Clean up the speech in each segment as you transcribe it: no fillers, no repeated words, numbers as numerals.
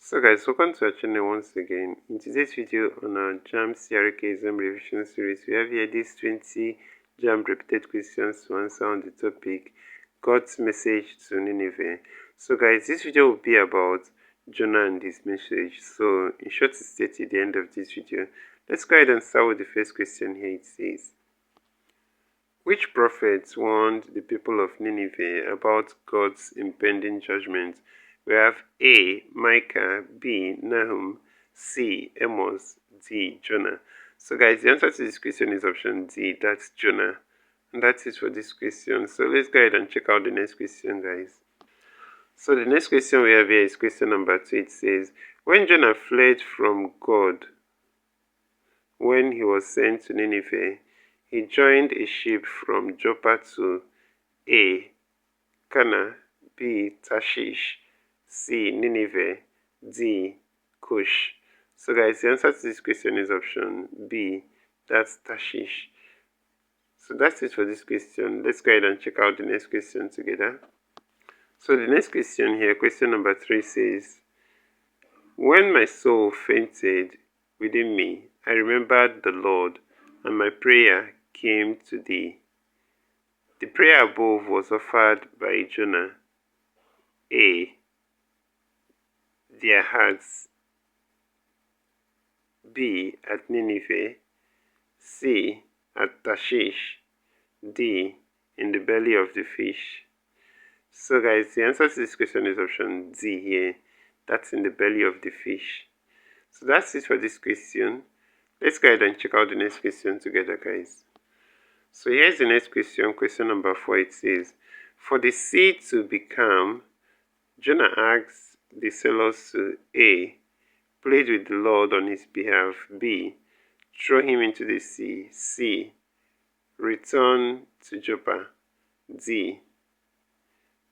So guys, welcome to our channel once again. In today's video on our JAMB CRK exam revision series, we have here these 20 JAMB repeated questions to answer on the topic God's message to Nineveh. So guys, this video will be about Jonah and his message. So in short, to state at the end of this video, let's go ahead and start with the first question here. It says, which prophet warned the people of Nineveh about God's impending judgment? We have A. Micah, B. Nahum, C. Amos, D. Jonah. So guys, the answer to this question is option D, that's Jonah. And that's it for this question. So let's go ahead and check out the next question, guys. So the next question we have here is question number 2. It says, when Jonah fled from God, when he was sent to Nineveh, he joined a ship from Joppa to A. Cana, B. Tarshish, C. Nineveh, D. Cush. So guys, the answer to this question is option B, that's Tarshish. So that's it for this question. Let's go ahead and check out the next question together. So the next question here, question number 3 says, when my soul fainted within me, I remembered the Lord, and my prayer came to thee. The prayer above was offered by Jonah. A. Their hearts. B. At Nineveh. C. At Tarshish. D. In the belly of the fish. So guys, the answer to this question is option D here. That's in the belly of the fish. So that's it for this question. Let's go ahead and check out the next question together, guys. So here's the next question, question number 4. It says, for the sea to be calm, Jonah asked the sailors to A. plead with the Lord on his behalf, B. throw him into the sea, C. return to Joppa, D.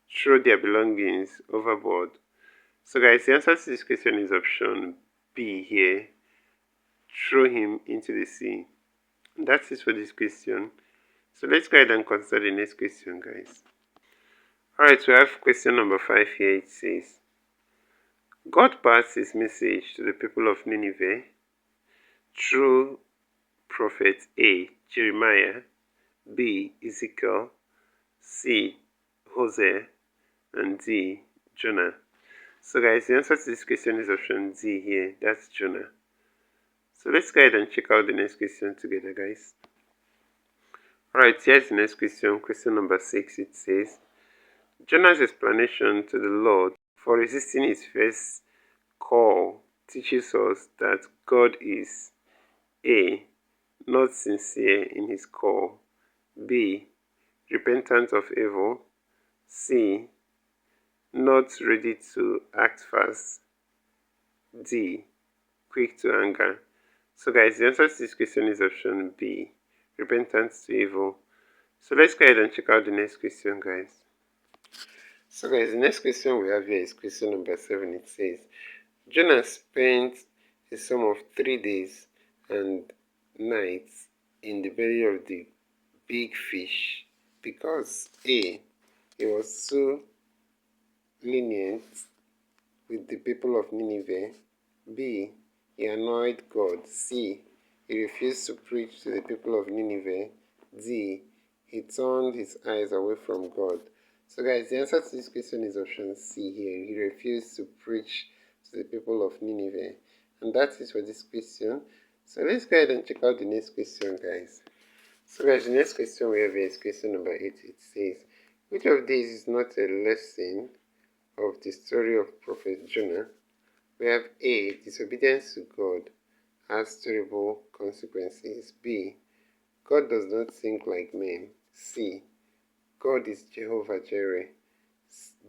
throw their belongings overboard. So guys, the answer to this question is option B here, throw him into the sea. And that's it for this question. So let's go ahead and consider the next question, guys. Alright, we have question number 5 here. It says, God passed his message to the people of Nineveh through prophet A. Jeremiah, B. Ezekiel, C. Hosea, and D. Jonah. So guys, the answer to this question is option D here, that's Jonah. So let's go ahead and check out the next question together, guys. Alright, here's the next question, question number 6. It says, Jonah's explanation to the Lord for resisting his first call teaches us that God is A. not sincere in his call, B. repentant of evil, C. not ready to act fast, D. quick to anger. So guys, the answer to this question is option B, repentant to evil. So let's go ahead and check out the next question, guys. So guys, the next question we have here is question number 7. It says, Jonah spent a sum of 3 days and nights in the belly of the big fish because A. he was too lenient with the people of Nineveh, B. he annoyed God, C. he refused to preach to the people of Nineveh, D. he turned his eyes away from God. So guys, the answer to this question is option C here. He refused to preach to the people of Nineveh. And that is for this question. So let's go ahead and check out the next question, guys. So guys, the next question we have here is question number 8. It says, which of these is not a lesson of the story of Prophet Jonah? We have A. disobedience to God has terrible consequences. B. God does not think like men. C. God is Jehovah Jireh.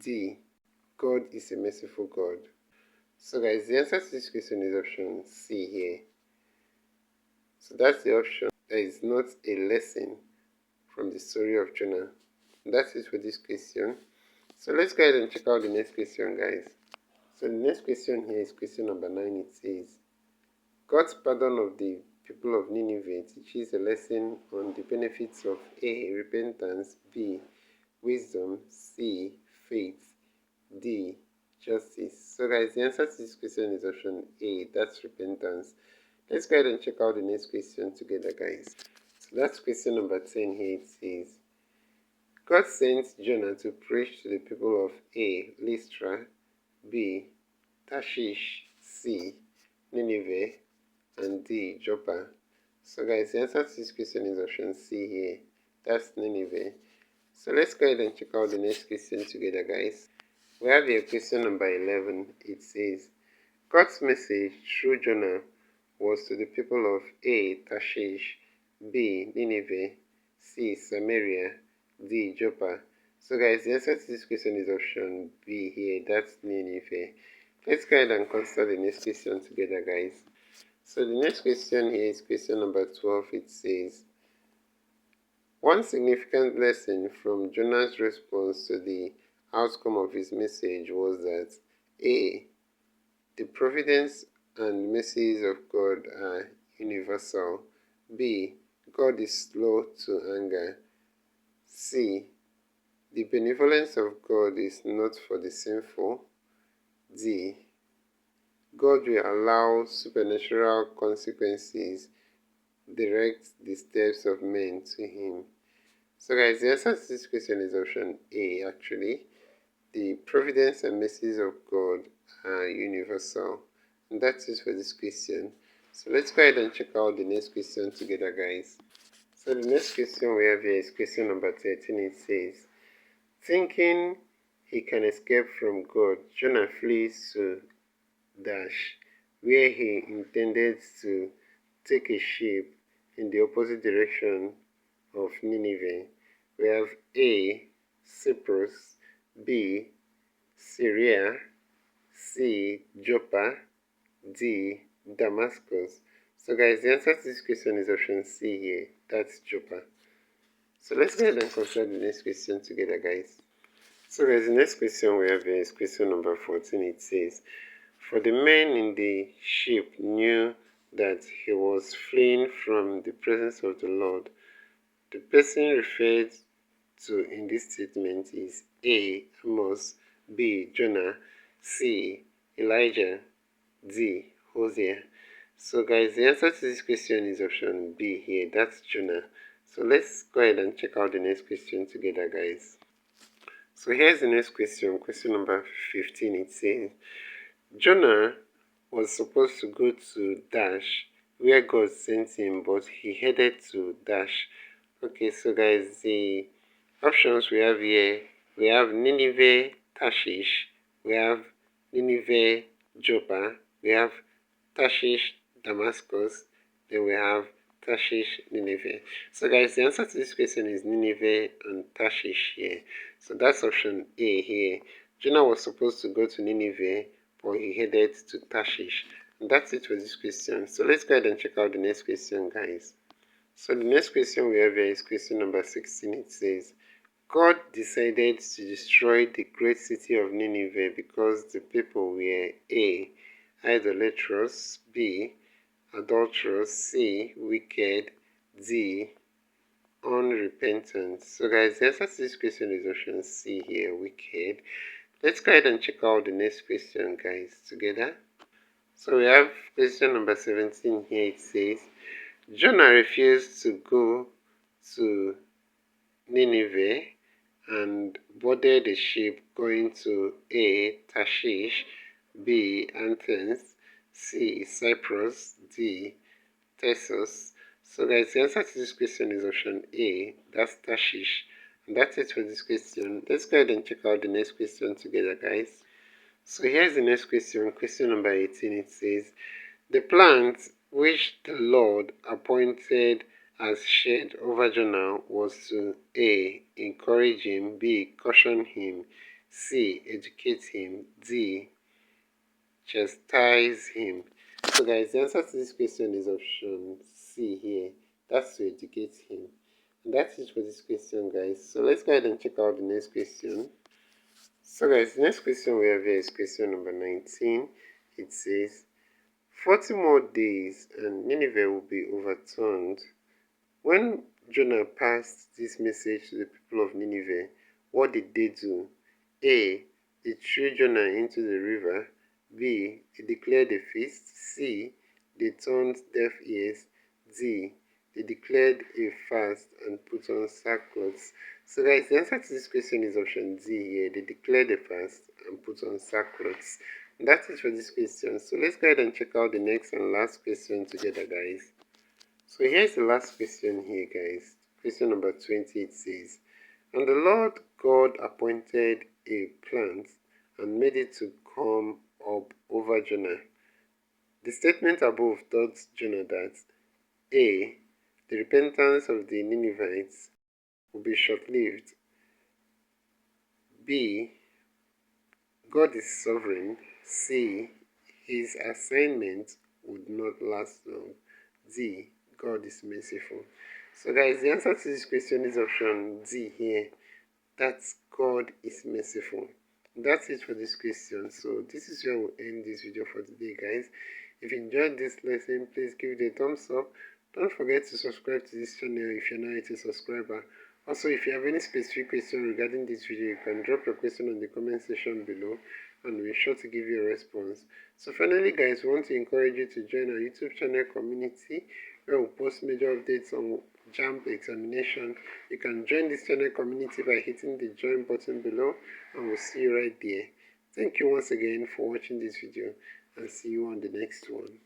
D. God is a merciful God. So guys, the answer to this question is option C here. So that's the option that is not a lesson from the story of Jonah. That's it for this question. So let's go ahead and check out the next question, guys. So the next question here is question number 9. It says, God's pardon of the people of Nineveh teaches a lesson on the benefits of A. repentance, B. wisdom, C. faith, D. justice. So guys, the answer to this question is option A, that's repentance. Let's go ahead and check out the next question together, guys. So that's question number 10 here. It says, God sent Jonah to preach to the people of A, Lystra, B, Tarshish, C, Nineveh, and D, Joppa. So guys, the answer to this question is option C here. That's Nineveh. So let's go ahead and check out the next question together, guys. We have here question number 11. It says, God's message through Jonah was to the people of A, Tarshish, B, Nineveh, C, Samaria, D, Joppa. So guys, the answer to this question is option B here. That's Nineveh. Let's go ahead and consider the next question together, guys. So the next question here is question number 12. It says, one significant lesson from Jonah's response to the outcome of his message was that A, the providence and mercies of God are universal. B, God is slow to anger. C, the benevolence of God is not for the sinful. D, God will allow supernatural consequences direct the steps of men to him. So guys, the answer to this question is option A actually. The providence and mercies of God are universal. And that's it for this question. So let's go ahead and check out the next question together, guys. So the next question we have here is question number 13. It says, thinking he can escape from God, Jonah flees to Dash, where he intended to take a ship in the opposite direction of Nineveh. We have A, Cyprus, B, Syria, C, Joppa, D, Damascus. So guys, the answer to this question is option C here. That's Joppa. So let's go ahead and consider the next question together, guys. So guys, the next question we have here is question number 14. It says, for the men in the ship knew that he was fleeing from the presence of the Lord. The person referred to in this statement is A, Amos, B, Jonah, C, Elijah, D, Hosea. So guys, the answer to this question is option B here. That's Jonah. So let's go ahead and check out the next question together, guys. So here's the next question, question number 15. It says, Jonah was supposed to go to Dash, where God sent him, but he headed to Dash. Okay, so guys, the options we have here, we have Nineveh, Tarshish, we have Nineveh, Joppa, we have Tarshish, Damascus, then we have Tarshish, Nineveh. So guys, the answer to this question is Nineveh and Tarshish here. So that's option A here. Jonah was supposed to go to Nineveh, but he headed to Tarshish. And that's it for this question. So let's go ahead and check out the next question, guys. So the next question we have here is question number 16. It says, God decided to destroy the great city of Nineveh because the people were A, idolatrous, B, adulterous, C, wicked, D, unrepentant. So guys, the answer to this question is option C here, wicked. Let's go ahead and check out the next question, guys, together. So we have question number 17 here. It says, Jonah refused to go to Nineveh and boarded a ship going to A, Tarshish, B, Athens, C, Cyprus, D, Tarsus. So guys, the answer to this question is option A, that's Tarshish. And that's it for this question. Let's go ahead and check out the next question together, guys. So here's the next question, question number 18. It says, the plant which the Lord appointed as shade over Jonah was to A, encourage him, B, caution him, C, educate him, D, chastise him. So guys, the answer to this question is option C here. That's to educate him. And that's it for this question, guys. So let's go ahead and check out the next question. So guys, the next question we have here is question number 19. It says, 40 more days and Nineveh will be overturned. When Jonah passed this message to the people of Nineveh, what did they do? A, he threw Jonah into the river. B. He declared a feast. C. They turned deaf ears. D. They declared a fast and put on sackcloth. So guys, the answer to this question is option D here. They declared a fast and put on sackcloth. That's it for this question. So let's go ahead and check out the next and last question together, guys. So here's the last question here, guys. Question number 20, it says, and the Lord God appointed a plant and made it to come up over Jonah. The statement above taught Jonah that A. The repentance of the Ninevites will be short-lived. B. God is sovereign. C. His assignment would not last long. D. God is merciful. So guys, the answer to this question is option D here. That's God is merciful. That's it for this question. So this is where we'll end this video for today, guys. If you enjoyed this lesson, please give it a thumbs up. Don't forget to subscribe to this channel if you're not yet a subscriber. Also, if you have any specific question regarding this video, you can drop your question in the comment section below and we'll be sure to give you a response. So finally, guys, we want to encourage you to join our YouTube channel community where we'll post major updates on JAMB examination. You can join this channel community by hitting the join button below and we'll see you right there. Thank you once again for watching this video and see you on the next one.